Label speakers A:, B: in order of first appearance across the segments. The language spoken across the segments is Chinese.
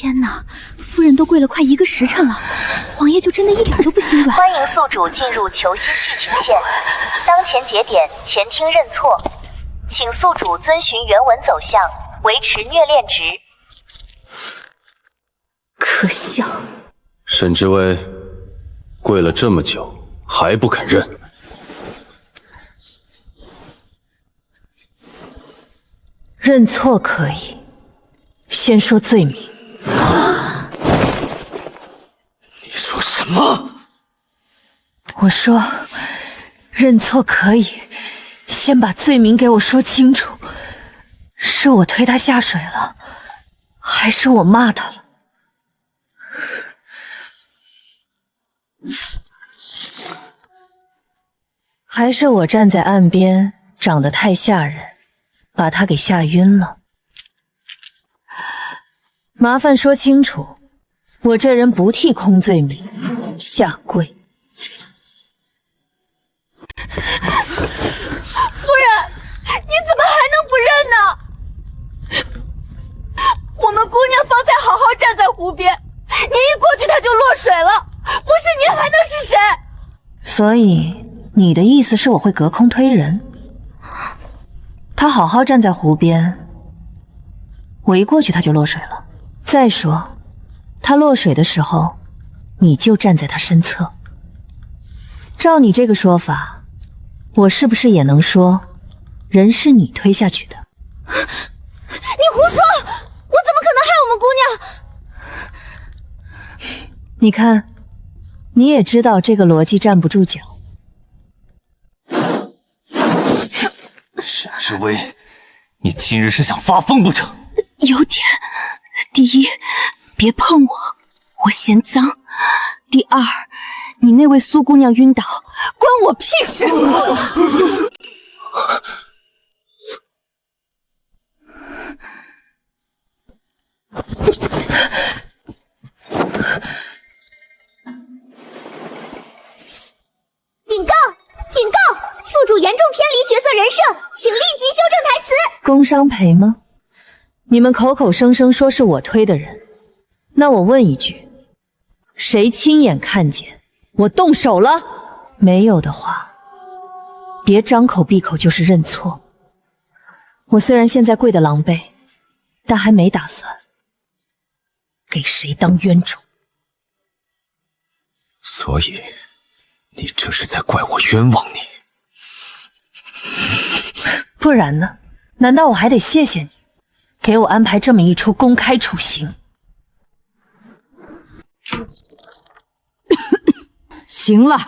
A: 天哪，夫人都跪了快1个时辰了，王爷就真的一点都不心软。
B: 欢迎宿主进入求新剧情线，当前节点前厅认错，请宿主遵循原文走向，维持虐恋值。
A: 可笑！
C: 沈之薇跪了这么久还不肯认。
D: 认错可以，先说罪名。
C: 你说什么？
D: 我说，认错可以，先把罪名给我说清楚。是我推他下水了，还是我骂他了？还是我站在岸边长得太吓人，把他给吓晕了？麻烦说清楚，我这人不替空罪名，下跪。
A: 夫人，你怎么还能不认呢？我们姑娘方才好好站在湖边，你一过去她就落水了，不是你还能是谁？
D: 所以你的意思是我会隔空推人？他好好站在湖边，我一过去他就落水了。再说，他落水的时候，你就站在他身侧。照你这个说法，我是不是也能说，人是你推下去的？
A: 你胡说！我怎么可能害我们姑娘？
D: 你看，你也知道这个逻辑站不住脚。
E: 沈之薇，你今日是想发疯不成？
A: 有点。第一，别碰我，我嫌脏；第二，你那位苏姑娘晕倒，关我屁事！
F: 警告！警告！宿主严重偏离角色人设，请立即修正台词。
D: 工伤赔吗？你们口口声声说是我推的人，那我问一句，谁亲眼看见我动手了？没有的话，别张口闭口就是认错。我虽然现在跪得狼狈，但还没打算给谁当冤种。
C: 所以你这是在怪我冤枉你？
D: 不然呢？难道我还得谢谢你，给我安排这么一出公开处刑？
G: 行了，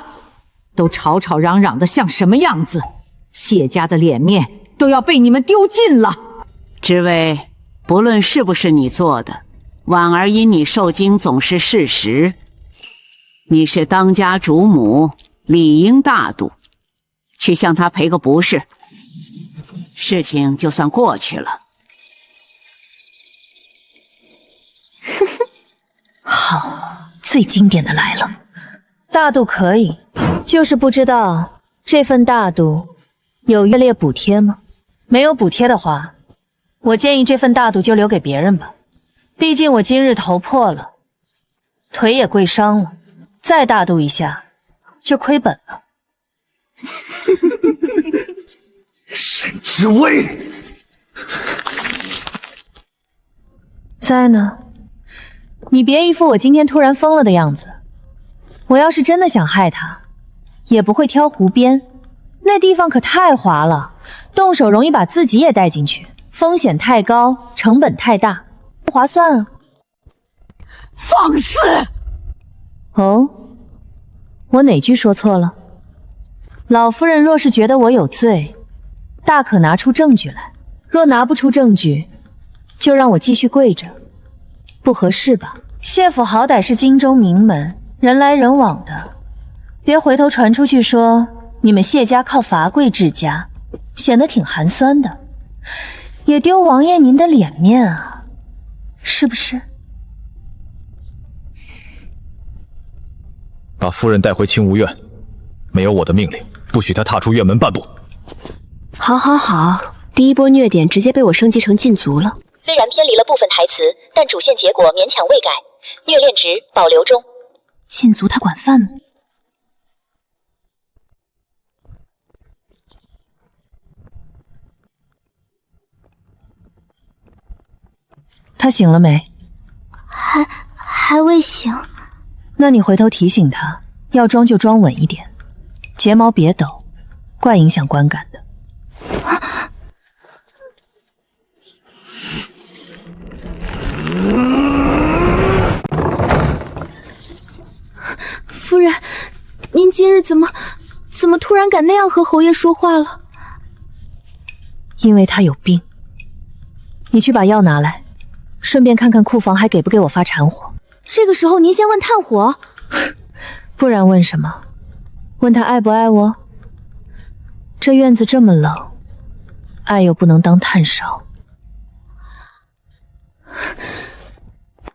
G: 都吵吵嚷嚷的像什么样子？谢家的脸面都要被你们丢尽了。
H: 知薇，不论是不是你做的，婉儿因你受惊总是事实。你是当家主母，理应大度，去向他赔个不是，事情就算过去了。
D: 好，最经典的来了。大度可以，就是不知道这份大度有月列补贴吗？没有补贴的话，我建议这份大度就留给别人吧。毕竟我今日头破了，腿也跪伤了，再大度一下就亏本了。
E: 沈之薇，
D: 在呢，你别一副我今天突然疯了的样子。我要是真的想害他，也不会挑湖边，那地方可太滑了，动手容易把自己也带进去，风险太高，成本太大，不划算啊。
G: 放肆！
D: 哦，我哪句说错了？老夫人若是觉得我有罪，大可拿出证据来，若拿不出证据，就让我继续跪着，不合适吧？谢府好歹是荆州名门，人来人往的，别回头传出去说你们谢家靠罚跪治家，显得挺寒酸的，也丢王爷您的脸面啊，是不是？
I: 把夫人带回清无院，没有我的命令，不许她踏出院门半步。
A: 好，好，好，第一波虐点直接被我升级成禁足了。
B: 虽然偏离了部分台词，但主线结果勉强未改，虐恋值保留中。
D: 禁足他管饭吗？他醒了没？
F: 还未醒。
D: 那你回头提醒他，要装就装稳一点，睫毛别抖，怪影响观感的。
A: 夫人，您今日怎么突然敢那样和侯爷说话了？
D: 因为他有病。你去把药拿来，顺便看看库房还给不给我发柴火。
A: 这个时候您先问炭火，
D: 不然问什么？问他爱不爱我？这院子这么冷，爱又不能当炭烧，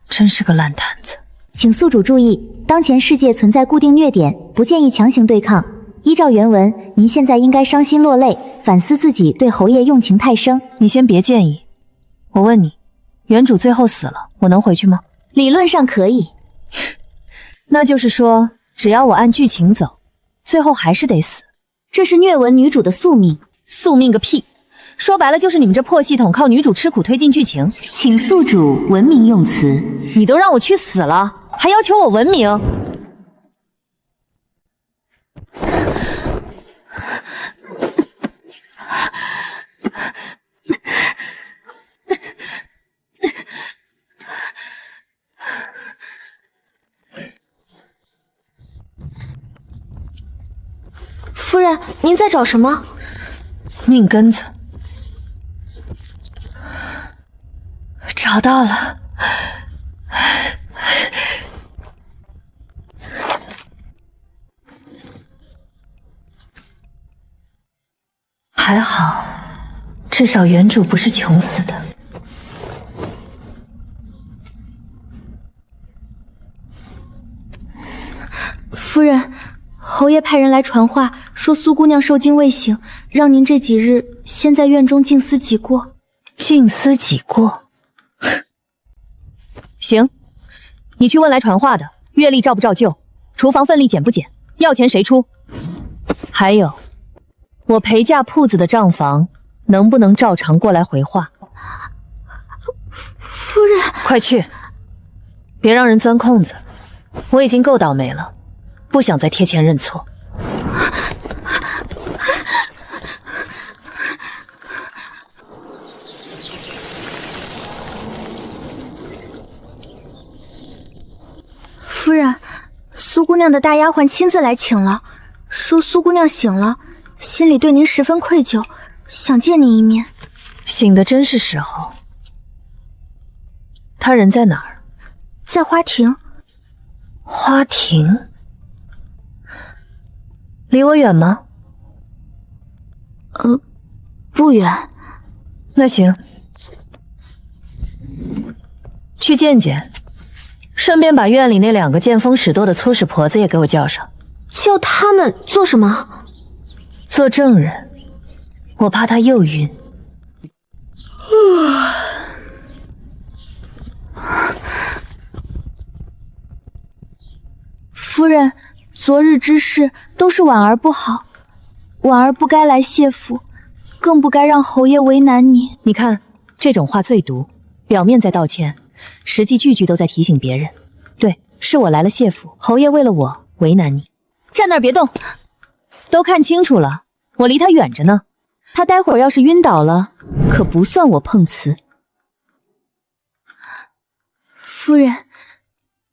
D: 真是个烂摊子。
F: 请宿主注意，当前世界存在固定虐点，不建议强行对抗。依照原文，您现在应该伤心落泪，反思自己对侯爷用情太深。
D: 你先别建议，我问你，原主最后死了，我能回去吗？
F: 理论上可以。
D: 那就是说，只要我按剧情走，最后还是得死。
F: 这是虐文女主的宿命。
D: 宿命个屁！说白了就是你们这破系统靠女主吃苦推进剧情。
F: 请宿主文明用词。
D: 你都让我去死了，还要求我文明？
A: 夫人，您在找什么？
D: 命根子。找到了。还好，至少原主不是穷死的。
A: 夫人，侯爷派人来传话，说苏姑娘受惊未醒，让您这几日先在院中静思己过。
D: 静思己过？行，你去问来传话的，月例照不照旧，厨房份例减不减，要钱谁出？还有，我陪嫁铺子的账房能不能照常过来回话？
A: 夫人，
D: 快去，别让人钻空子。我已经够倒霉了，不想再贴钱认错。
A: 夫人，苏姑娘的大丫鬟亲自来请了，说苏姑娘醒了，心里对您十分愧疚，想见您一面。
D: 醒的真是时候。她人在哪儿？
A: 在花亭。
D: 花亭？离我远吗？
A: 不远。
D: 那行，去见见，顺便把院里那2个见风使舵的粗使婆子也给我叫上。
A: 叫他们做什么？
D: 做证人，我怕他又晕。
A: 夫人，昨日之事都是婉儿不好，婉儿不该来谢府，更不该让侯爷为难你。
D: 你看，这种话最毒，表面在道歉，实际句句都在提醒别人。对，是我来了谢府，侯爷为了我为难你。站那儿别动，都看清楚了，我离他远着呢。他待会儿要是晕倒了，可不算我碰瓷。
A: 夫人，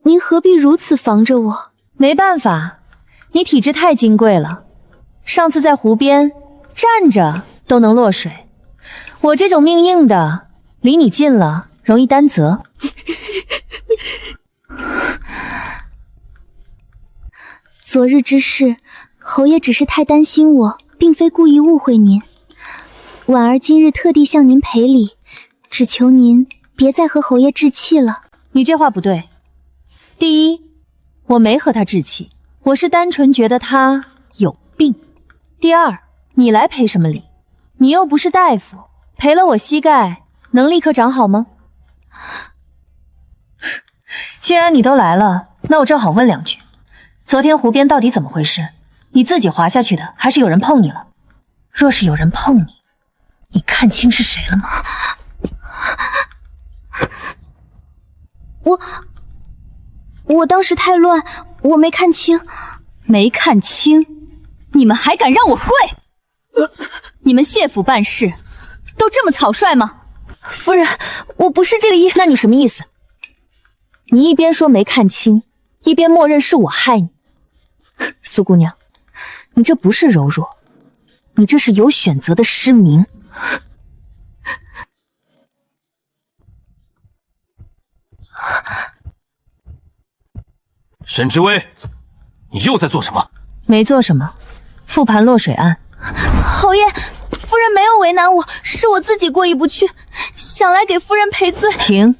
A: 您何必如此防着我？
D: 没办法，你体质太金贵了，上次在湖边站着都能落水，我这种命硬的，离你近了容易担责。
A: 昨日之事，侯爷只是太担心我，并非故意误会您。婉儿今日特地向您赔礼，只求您别再和侯爷置气了。
D: 你这话不对。第一，我没和他置气，我是单纯觉得他有病。第二，你来赔什么礼？你又不是大夫，赔了我膝盖，能立刻长好吗？既然你都来了，那我正好问两句：昨天湖边到底怎么回事？你自己滑下去的，还是有人碰你了？若是有人碰你，你看清是谁了吗？
A: 我当时太乱，我没看清。
J: 没看清？你们还敢让我跪？你们谢府办事都这么草率吗？
A: 夫人，我不是这个意。
D: 那你什么意思？你一边说没看清，一边默认是我害你。苏姑娘，你这不是柔弱，你这是有选择的失明。
E: 沈知薇，你又在做什么？
D: 没做什么，复盘落水案。
A: 侯爷，夫人没有为难我，是我自己过意不去，想来给夫人赔罪。
D: 停！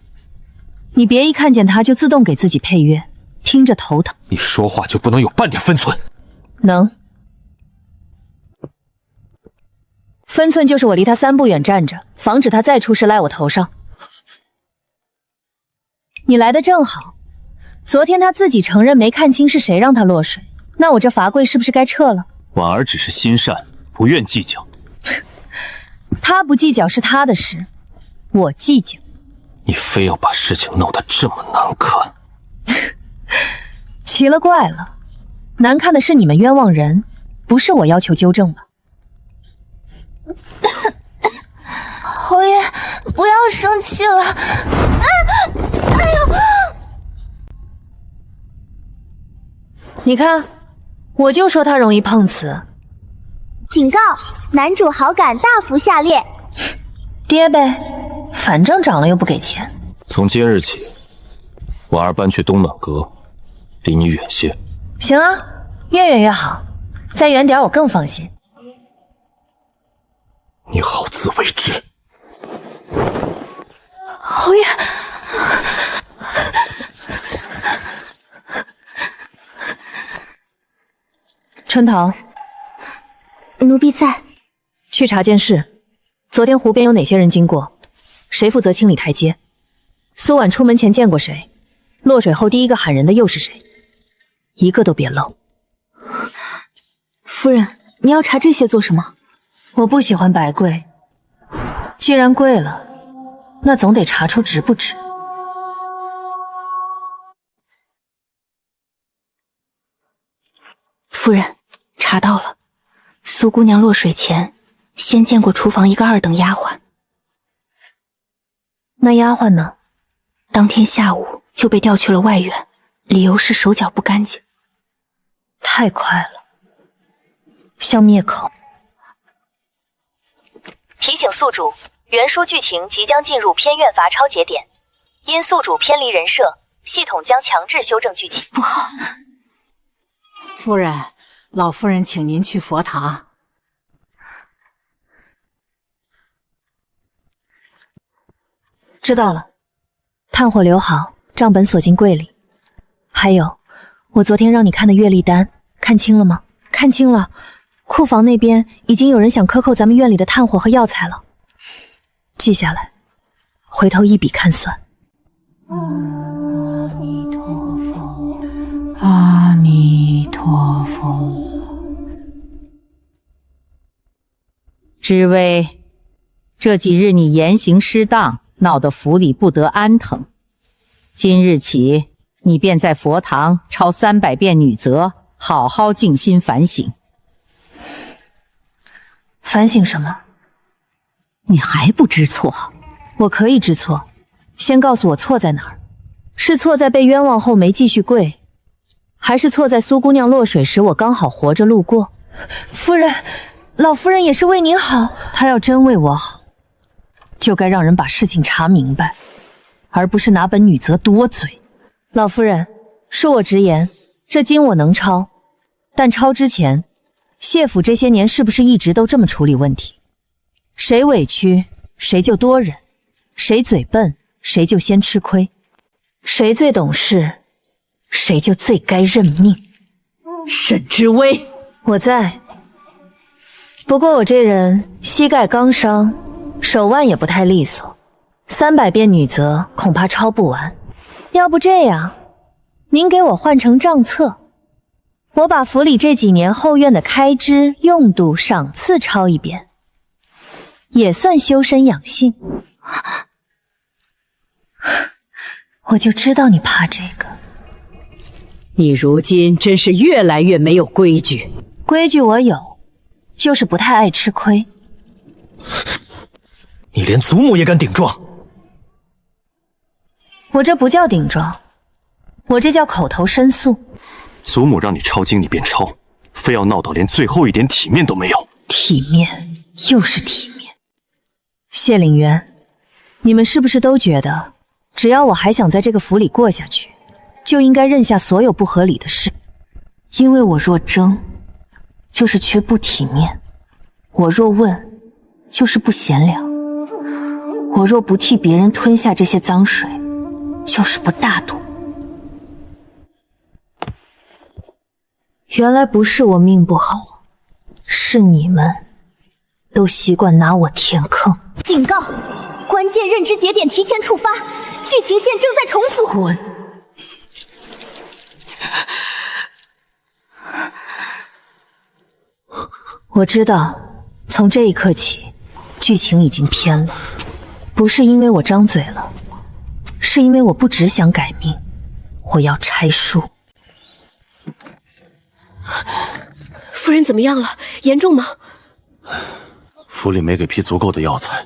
D: 你别一看见他就自动给自己配乐，听着头疼。
E: 你说话就不能有半点分寸？
D: 能。分寸就是我离他3步远站着，防止他再出事赖我头上。你来的正好，昨天他自己承认没看清是谁让他落水，那我这罚跪是不是该撤了？
E: 婉儿只是心善，不愿计较。
D: 他不计较是他的事，我计较。
E: 你非要把事情闹得这么难看？
D: 奇了怪了，难看的是你们冤枉人，不是我要求纠正吧？
A: 侯爷，不要生气了。哎呦！
D: 你看，我就说他容易碰瓷。
F: 警告，男主好感大幅下裂。
D: 跌呗，反正涨了又不给钱。
C: 从今日起，婉儿搬去东暖阁，离你远些。
D: 行啊，越远越好，再远点我更放心。
E: 你好自为之。
A: 侯爷，
D: 春桃，
F: 奴婢在。
D: 去查件事，昨天湖边有哪些人经过？谁负责清理台阶？苏婉出门前见过谁？落水后第一个喊人的又是谁？一个都别漏。
A: 夫人，你要查这些做什么？
D: 我不喜欢白跪，既然跪了，那总得查出值不值。
A: 夫人，查到了，苏姑娘落水前先见过厨房一个2等丫鬟。
D: 那丫鬟呢？
A: 当天下午就被调去了外院，理由是手脚不干净。
D: 太快了，像灭口。
B: 提醒宿主，原书剧情即将进入偏院罚抄节点，因宿主偏离人设，系统将强制修正剧情。
A: 不好！
G: 夫人，老夫人请您去佛堂。
D: 知道了，炭火留好，账本锁进柜里。还有，我昨天让你看的月历单，看清了吗？看清了，库房那边已经有人想克扣咱们院里的炭火和药材了。记下来，回头一笔看算。
G: 阿弥陀佛，阿弥陀佛。知薇，这几日你言行失当，闹得府里不得安腾。今日起，你便在佛堂抄300遍女则，好好静心反省。
D: 反省什么？
G: 你还不知错？
D: 我可以知错，先告诉我错在哪儿？是错在被冤枉后没继续跪，还是错在苏姑娘落水时我刚好活着路过？夫人，老夫人也是为您好。她要真为我好，就该让人把事情查明白，而不是拿本女则多嘴。老夫人，恕我直言，这经我能抄，但抄之前，谢府这些年是不是一直都这么处理问题？谁委屈谁就多忍，谁嘴笨谁就先吃亏，谁最懂事谁就最该认命。
G: 沈知薇，
D: 我在。不过我这人膝盖刚伤，手腕也不太利索， 300遍女则恐怕抄不完。要不这样，您给我换成账册，我把府里这几年后院的开支、用度、赏赐抄一遍，也算修身养性。我就知道你怕这个。
H: 你如今真是越来越没有规矩。
D: 规矩我有，就是不太爱吃亏。
I: 你连祖母也敢顶撞？
D: 我这不叫顶撞，我这叫口头申诉。
C: 祖母让你抄经，你便抄，非要闹到连最后一点体面都没有。
D: 体面又是体面。谢灵渊，你们是不是都觉得，只要我还想在这个府里过下去，就应该认下所有不合理的事？因为我若争，就是缺不体面；我若问，就是不贤良；我若不替别人吞下这些脏水，就是不大度。原来不是我命不好，是你们都习惯拿我填坑。
A: 警告！关键认知节点提前触发，剧情线正在重组。
D: 滚！我知道，从这一刻起，剧情已经偏了，不是因为我张嘴了，是因为我不只想改命，我要拆书。
A: 夫人怎么样了？严重吗？
C: 府里没给批足够的药材，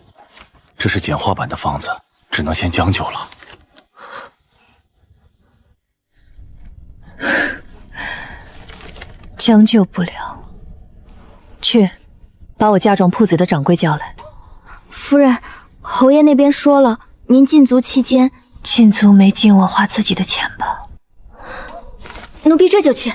C: 这是简化版的方子，只能先将就了。
D: 将就不了。去，把我嫁妆铺子的掌柜叫来。
A: 夫人，侯爷那边说了，您禁足期间，
D: 禁足没禁我花自己的钱吧？
A: 奴婢这就去。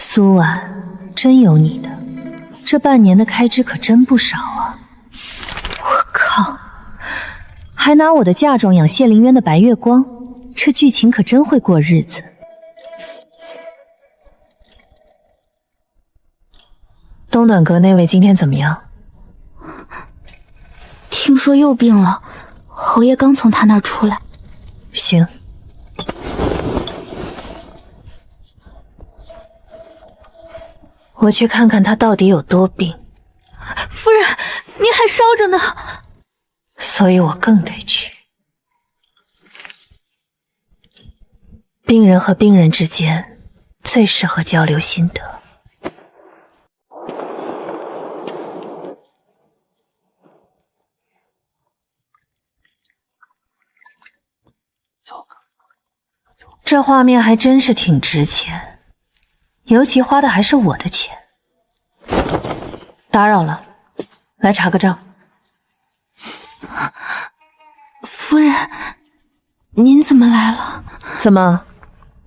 D: 苏婉，真有你的，这半年的开支可真不少啊！我靠，还拿我的嫁妆养谢灵渊的白月光，这剧情可真会过日子。东暖阁那位今天怎么样？
A: 听说又病了，侯爷刚从他那儿出来。
D: 行。我去看看他到底有多病。
A: 夫人，您还烧着呢。
D: 所以我更得去。病人和病人之间最适合交流心得。这画面还真是挺值钱。尤其花的还是我的钱。打扰了，来查个账。
A: 夫人，您怎么来了？
D: 怎么，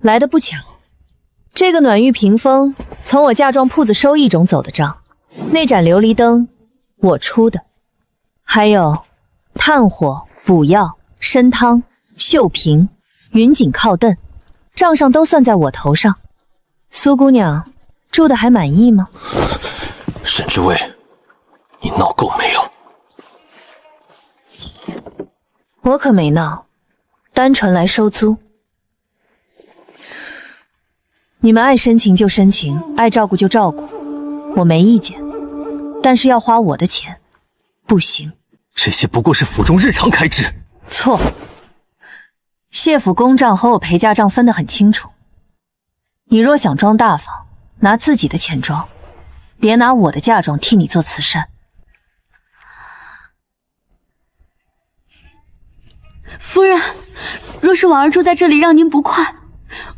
D: 来的不巧？这个暖玉屏风从我嫁妆铺子收益中走的账，那盏琉璃灯我出的，还有炭火、补药、参汤、绣屏、云锦靠凳，账上都算在我头上。苏姑娘住的还满意吗？
C: 沈之薇，你闹够没有？
D: 我可没闹，单纯来收租。你们爱申请就申请，爱照顾就照顾，我没意见。但是要花我的钱，不行。
E: 这些不过是府中日常开支。
D: 错，谢府公账和我陪嫁账分得很清楚。你若想装大方，拿自己的钱装，别拿我的嫁妆替你做慈善。
A: 夫人，若是婉儿住在这里让您不快，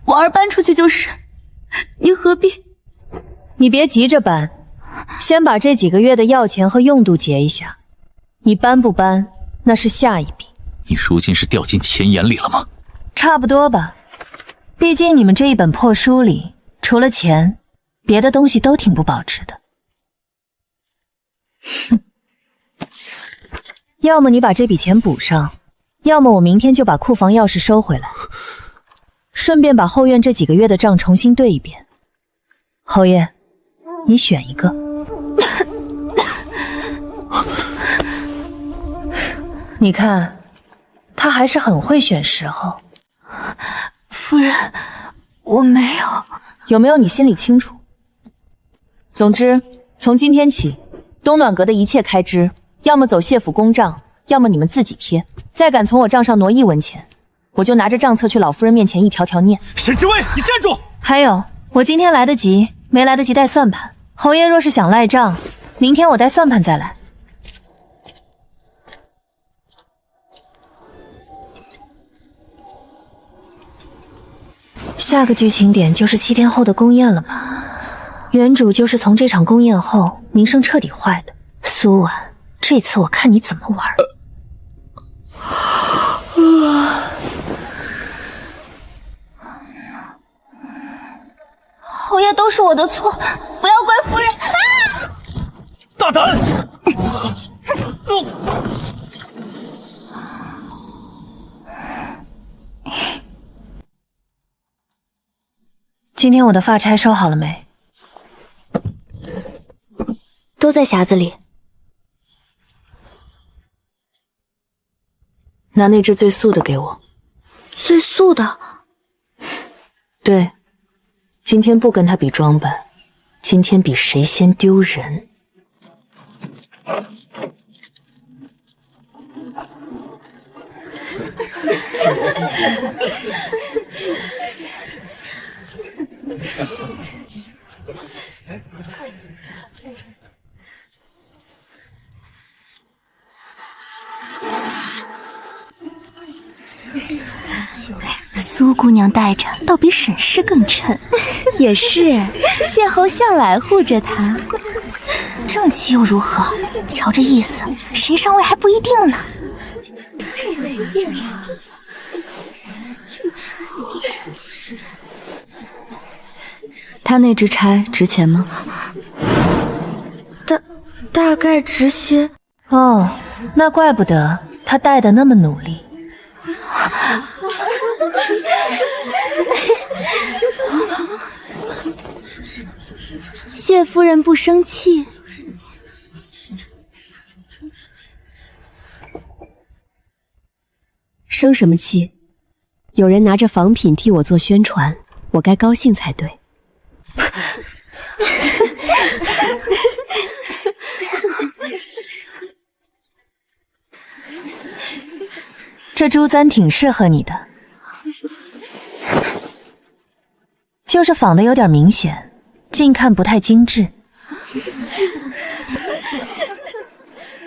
A: 婉儿搬出去就是。您何必？
D: 你别急着搬，先把这几个月的药钱和用度结一下。你搬不搬，那是下一笔。
E: 你如今是掉进钱眼里了吗？
D: 差不多吧，毕竟你们这一本破书里，除了钱，别的东西都挺不保值的。哼，要么你把这笔钱补上，要么我明天就把库房钥匙收回来，顺便把后院这几个月的账重新对一遍。侯爷，你选一个。你看，他还是很会选时候。
A: 夫人，我没有。
D: 有没有你心里清楚。总之，从今天起，东暖阁的一切开支，要么走谢府公账，要么你们自己贴。再敢从我账上挪1文钱，我就拿着账册去老夫人面前一条条念。
I: 沈知微，你站住！
D: 还有，我今天来得及，没来得及带算盘。侯爷若是想赖账，明天我带算盘再来。下个剧情点就是7天后的宫宴了吧？原主就是从这场宫宴后名声彻底坏的。苏婉，这次我看你怎么玩。
A: 侯爷都是我的错，不要怪夫人。啊！
I: 大胆！
D: 今天我的发钗收好了没？
A: 都在匣子里。
D: 拿那只最素的给我。
A: 最素的？
D: 对，今天不跟他比装扮，今天比谁先丢人。
A: 苏姑娘带着，倒比沈氏更沉。也是，谢侯向来护着她。正妻又如何？瞧这意思，谁上位还不一定呢。
D: 他那只钗值钱吗？
A: 大概值些。
D: 哦，那怪不得他戴得那么努力。
A: 谢夫人不生气。
K: 生什么气？有人拿着仿品替我做宣传，我该高兴才对。
D: 这珠簪挺适合你的，就是仿的有点明显，近看不太精致。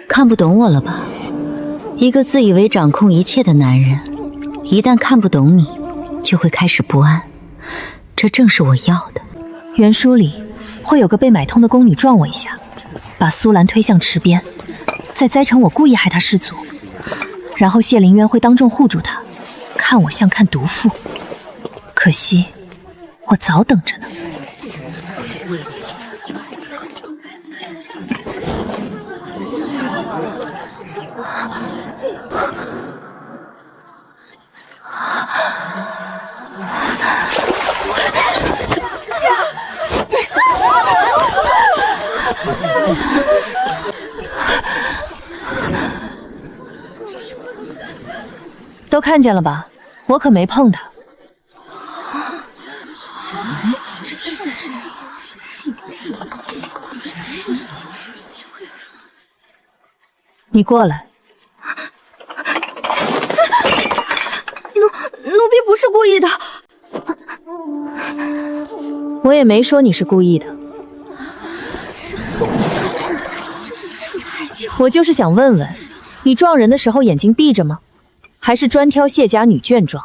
K: 看不懂我了吧？一个自以为掌控一切的男人，一旦看不懂你，就会开始不安。这正是我要的。
D: 原书里会有个被买通的宫女撞我一下，把苏兰推向池边，再栽成我故意害她失足，然后谢灵渊会当众护住她，看我像看毒妇。可惜我早等着呢。都看见了吧？我可没碰他。你过来。
A: 奴婢不是故意的。
D: 我也没说你是故意的。我就是想问问，你撞人的时候眼睛闭着吗？还是专挑谢家女眷撞？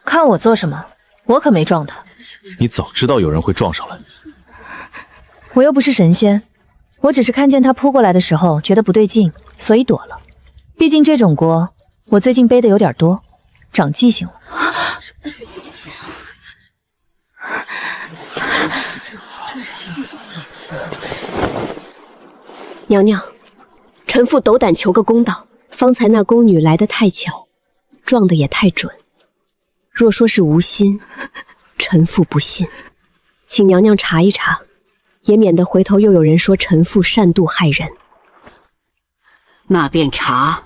D: 看我做什么？我可没撞他。
I: 你早知道有人会撞上来。
D: 我又不是神仙，我只是看见他扑过来的时候觉得不对劲，所以躲了。毕竟这种锅我最近背的有点多，长记性了。
L: 娘娘，臣妇斗胆求个公道。方才那宫女来得太巧，撞得也太准。若说是无心，臣妇不信。请娘娘查一查，也免得回头又有人说臣妇擅妒害人。
H: 那便查。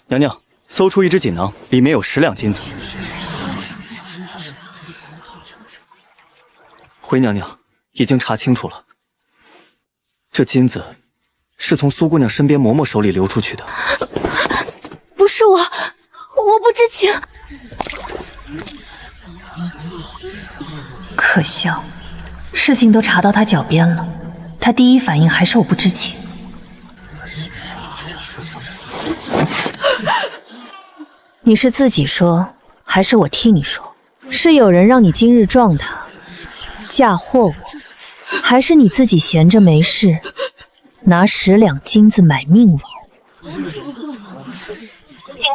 M: 娘娘，搜出一只锦囊，里面有10两金子。回娘娘，已经查清楚了，这金子是从苏姑娘身边嬷嬷手里流出去的。
A: 不是我不知情。
D: 可笑，事情都查到他脚边了，他第一反应还是我不知情。你是自己说，还是我替你说？是有人让你今日撞他，嫁祸我，还是你自己闲着没事，拿10两金子买命玩？
B: 警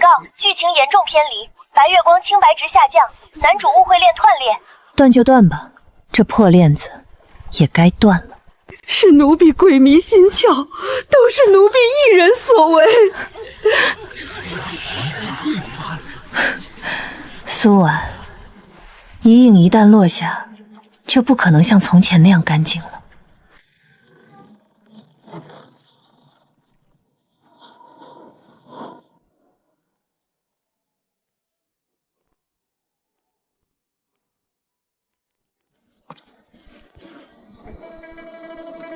B: 告：剧情严重偏离，白月光清白值下降，男主误会链断裂。
D: 断就断吧，这破链子也该断了。
L: 是奴婢鬼迷心窍，都是奴婢一人所为。
D: 苏婉，遗影一旦落下，就不可能像从前那样干净了。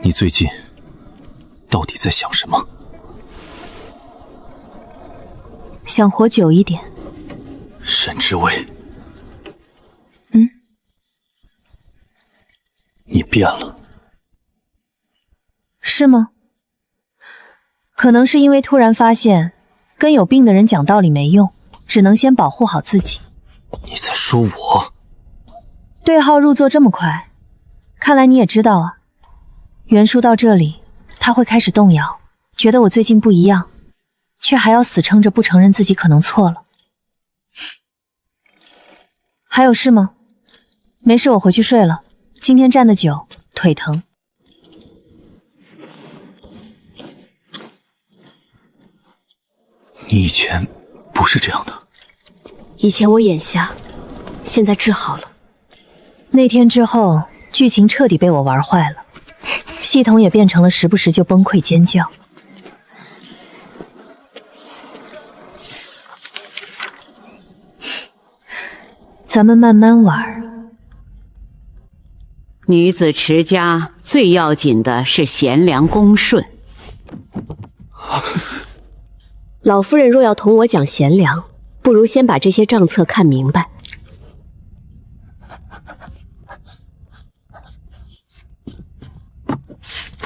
I: 你最近到底在想什么？
D: 想活久一点。
C: 沈知薇，你变了。
D: 是吗？可能是因为突然发现，跟有病的人讲道理没用，只能先保护好自己。
C: 你在说我？
D: 对号入座这么快，看来你也知道啊。袁叔到这里，他会开始动摇，觉得我最近不一样，却还要死撑着不承认自己可能错了。还有事吗？没事，我回去睡了。今天站得久，腿疼。
C: 你以前不是这样的。
L: 以前我眼瞎，现在治好了。
D: 那天之后，剧情彻底被我玩坏了，系统也变成了时不时就崩溃尖叫。咱们慢慢玩。
H: 女子持家最要紧的是贤良恭顺。
L: 老夫人若要同我讲贤良，不如先把这些账册看明白。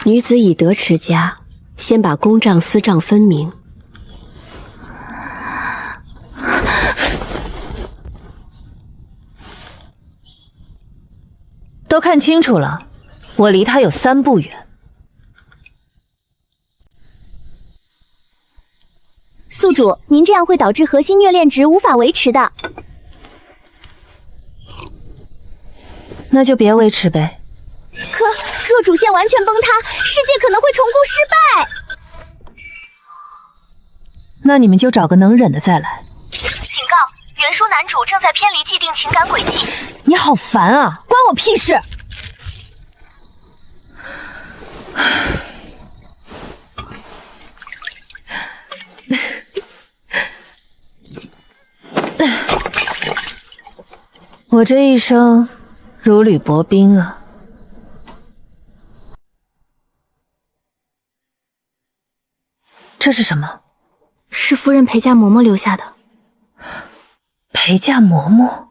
L: 女子以德持家，先把公账私账分明。
D: 都看清楚了，我离他有3步远。
F: 宿主，您这样会导致核心虐恋值无法维持的。
D: 那就别维持呗。
F: 可若主线完全崩塌，世界可能会重构失败。
D: 那你们就找个能忍的再来。
B: 警告：原书男主正在偏离既定情感轨迹。
D: 你好烦啊，关我屁事！我这一生如履薄冰啊。这是什么？
F: 是夫人陪嫁嬷嬷留下的。
D: 陪嫁嬷嬷？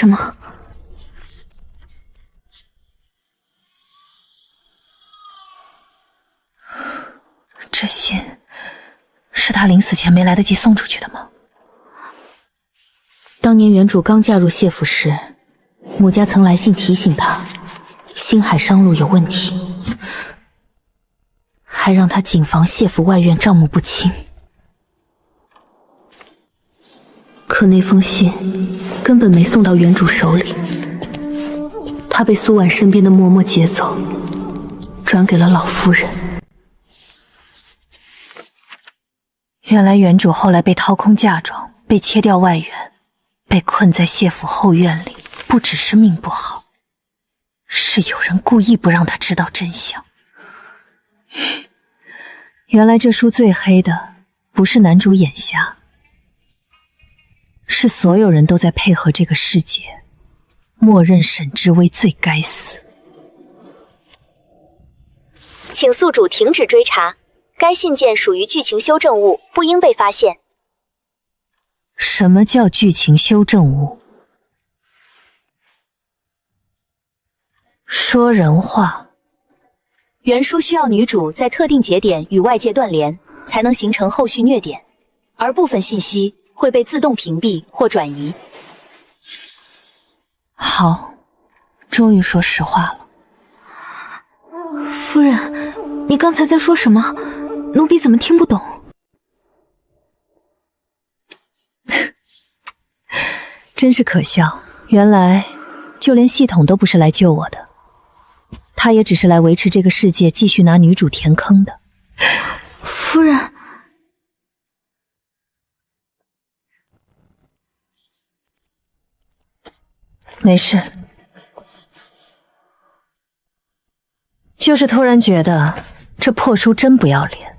D: 什么？这信是他临死前没来得及送出去的吗？当年原主刚嫁入谢府时，母家曾来信提醒他，星海商路有问题，还让他谨防谢府外院账目不清。可那封信根本没送到原主手里，他被苏婉身边的嬷嬷劫走，转给了老夫人。原来原主后来被掏空嫁妆，被切掉外缘，被困在谢府后院里，不只是命不好，是有人故意不让他知道真相。原来这书最黑的不是男主眼瞎，是所有人都在配合这个世界，默认沈之薇最该死。
B: 请宿主停止追查，该信件属于剧情修正物，不应被发现。
D: 什么叫剧情修正物？说人话。
B: 原书需要女主在特定节点与外界断联，才能形成后续虐点，而部分信息会被自动屏蔽或转移。
D: 好，终于说实话了。夫人，你刚才在说什么？奴婢怎么听不懂？真是可笑，原来就连系统都不是来救我的，他也只是来维持这个世界继续拿女主填坑的。夫人，没事，就是突然觉得这破书真不要脸，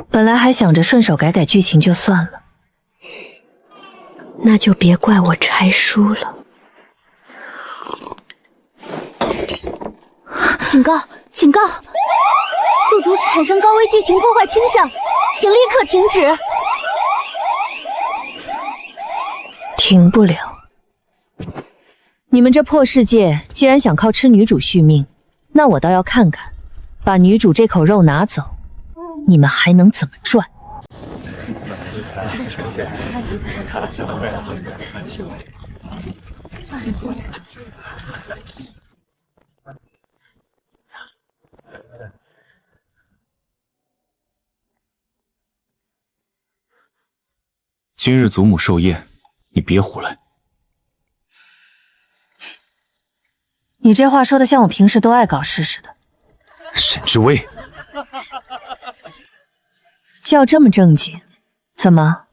D: 本来还想着顺手改改剧情就算了。
L: 那就别怪我拆书了。
A: 警告！警告！宿主产生高危剧情破坏倾向，请立刻停止。
D: 停不了。你们这破世界既然想靠吃女主续命，那我倒要看看，把女主这口肉拿走，你们还能怎么赚？
I: 今日祖母寿宴，你别胡来。
D: 你这话说的像我平时都爱搞事似的。
I: 沈之薇，
D: 叫这么正经，怎么？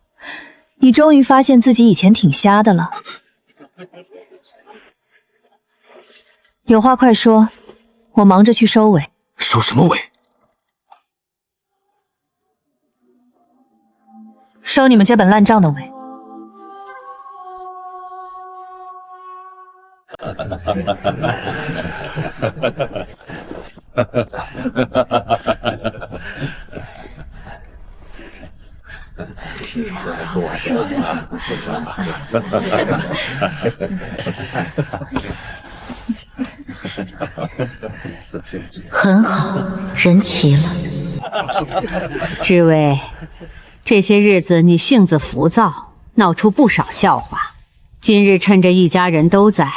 D: 你终于发现自己以前挺瞎的了？有话快说，我忙着去收尾。
I: 收什么尾？
D: 收你们这本烂账的尾。
K: 很好，人齐了。
G: 知薇，这些日子你性子浮躁，闹出不少笑话。今日趁着一家人都在，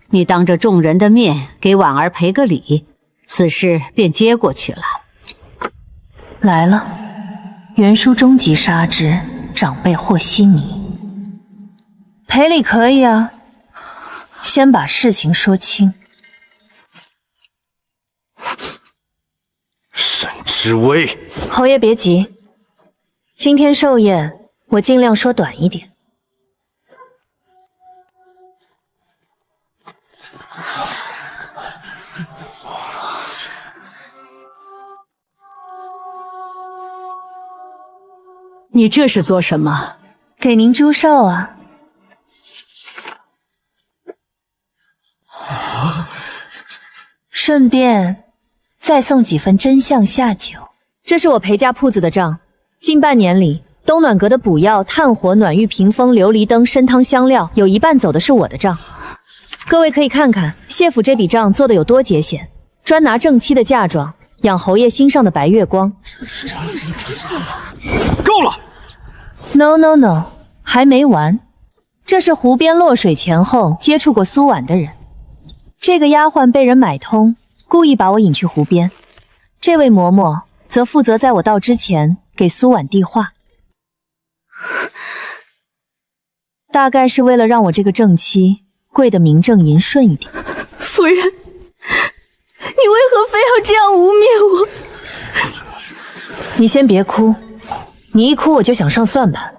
G: 你当着众人的面给婉儿赔个礼，此事便接过去了。
D: 来了，原书终极杀之，长辈和稀泥。赔礼可以啊，先把事情说清。
I: 沈之薇，
D: 侯爷别急，今天寿宴我尽量说短一点。
G: 你这是做什么？
D: 给您祝寿啊。顺便再送几份真相下酒。这是我裴家铺子的账，近半年里，东暖阁的补药、炭火、暖玉屏风、琉璃灯、参汤香料，有一半走的是我的账。各位可以看看谢府这笔账做的有多节俭，专拿正妻的嫁妆养侯爷心上的白月光。
I: 够了
D: ！No No No， 还没完。这是湖边落水前后接触过苏婉的人。这个丫鬟被人买通，故意把我引去湖边。这位嬷嬷则负责在我到之前给苏婉递话，大概是为了让我这个正妻跪得名正言顺一点。
A: 夫人，你为何非要这样污蔑我？
D: 你先别哭，你一哭我就想上算盘。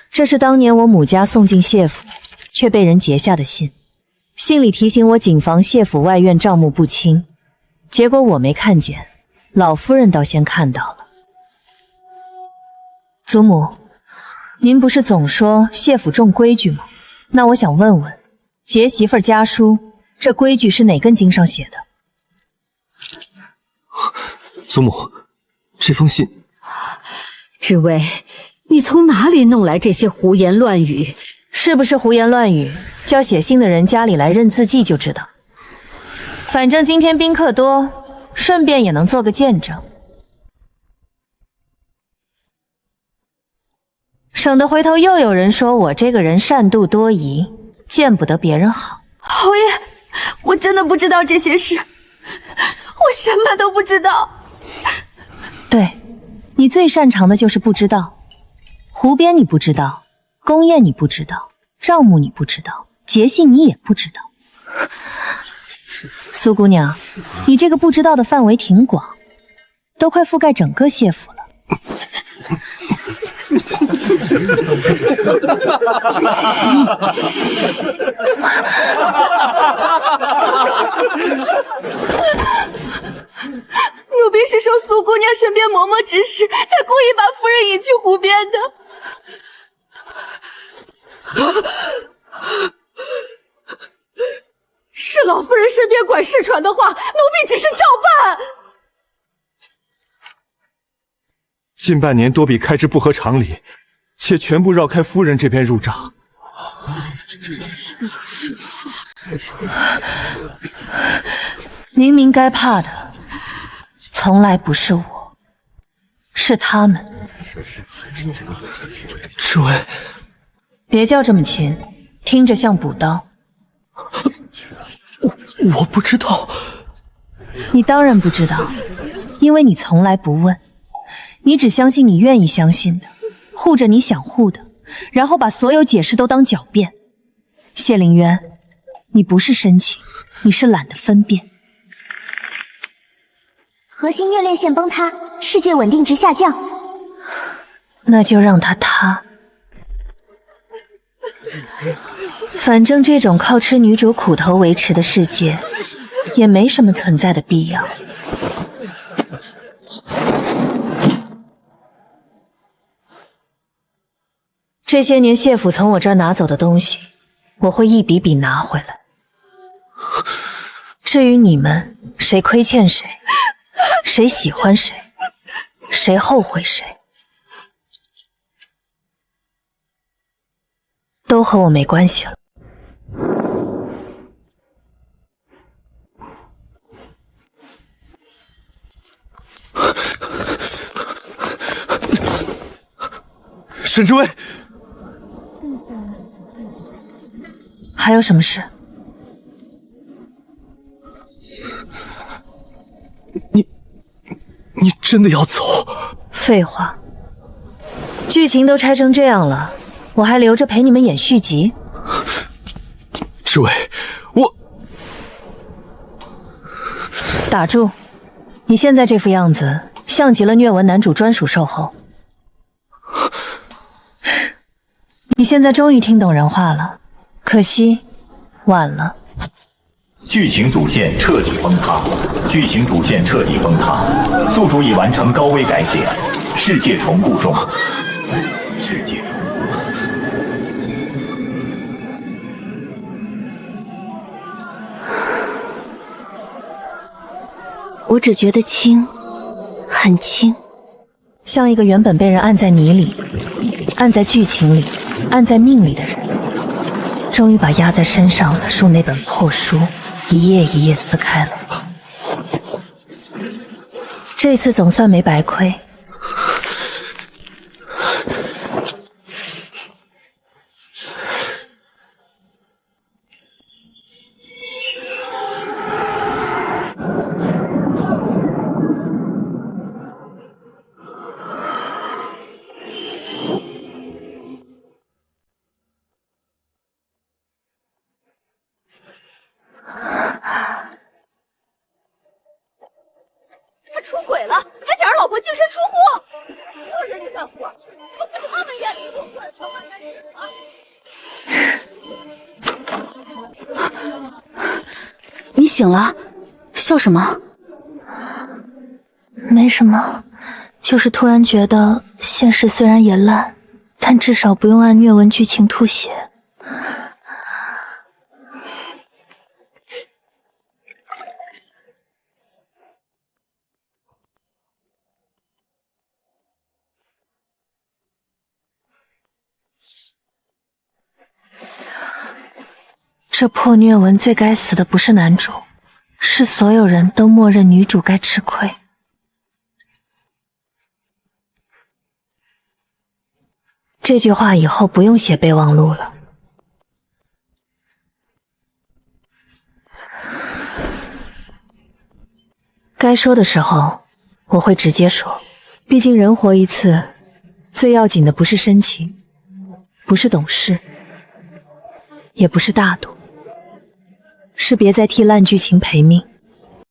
D: 这是当年我母家送进谢府，却被人截下的信，信里提醒我谨防谢府外院账目不清，结果我没看见，老夫人倒先看到了。祖母，您不是总说谢府重规矩吗？那我想问问，结媳妇家书，这规矩是哪根经上写的？
M: 祖母，这封信，
H: 知薇，你从哪里弄来这些胡言乱语？
D: 是不是胡言乱语？叫写信的人家里来认字迹就知道。反正今天宾客多，顺便也能做个见证，省得回头又有人说我这个人善妒多疑，见不得别人好。
A: 侯爷，我真的不知道这些事，我什么都不知道。
D: 对，你最擅长的就是不知道。湖边你不知道，宫宴你不知道，账目你不知道，节信你也不知道。苏姑娘，你这个不知道的范围挺广，都快覆盖整个谢府了。
A: 奴婢是受苏姑娘身边嬷嬷指使，才故意把夫人引去湖边的。是老夫人身边管事传的话，奴婢只是照办。
I: 近半年多笔开支不合常理，且全部绕开夫人这边入账。
D: 明明该怕的，从来不是我，是他们。
M: 知薇，
D: 别叫这么亲，听着像补刀。
M: 我不知道。
D: 你当然不知道，因为你从来不问，你只相信你愿意相信的，护着你想护的，然后把所有解释都当狡辩。谢凌渊，你不是深情，你是懒得分辨。
F: 核心月链线崩塌，世界稳定值下降。
D: 那就让它塌。反正这种靠吃女主苦头维持的世界，也没什么存在的必要。这些年谢府从我这儿拿走的东西，我会一笔笔拿回来。至于你们谁亏欠谁，谁喜欢谁，谁后悔谁，都和我没关系了。
I: 沈知薇，
D: 还有什么事？
I: 你真的要走？
D: 废话，剧情都拆成这样了，我还留着陪你们演续集？
I: 知薇，我
D: 打住！你现在这副样子，像极了虐文男主专属售后。你现在终于听懂人话了，可惜晚了。
N: 剧情主线彻底崩塌，剧情主线彻底崩塌，宿主已完成高危改写，世界重构中。世界重
L: 我只觉得轻，很轻，
D: 像一个原本被人按在泥里、按在剧情里、按在命里的人。终于把压在身上的书那本破书一页一页撕开了。这次总算没白亏。
A: 他出轨了，还想让老婆净身出户，就是这小伙，我他们眼里不算什么男人啊！
J: 你醒了，笑什么？
D: 没什么，就是突然觉得现实虽然也烂，但至少不用按虐文剧情吐血。这破虐文最该死的不是男主，是所有人都默认女主该吃亏。这句话以后不用写备忘录了。该说的时候我会直接说，毕竟人活一次，最要紧的不是深情，不是懂事，也不是大度，是别再替烂剧情赔命。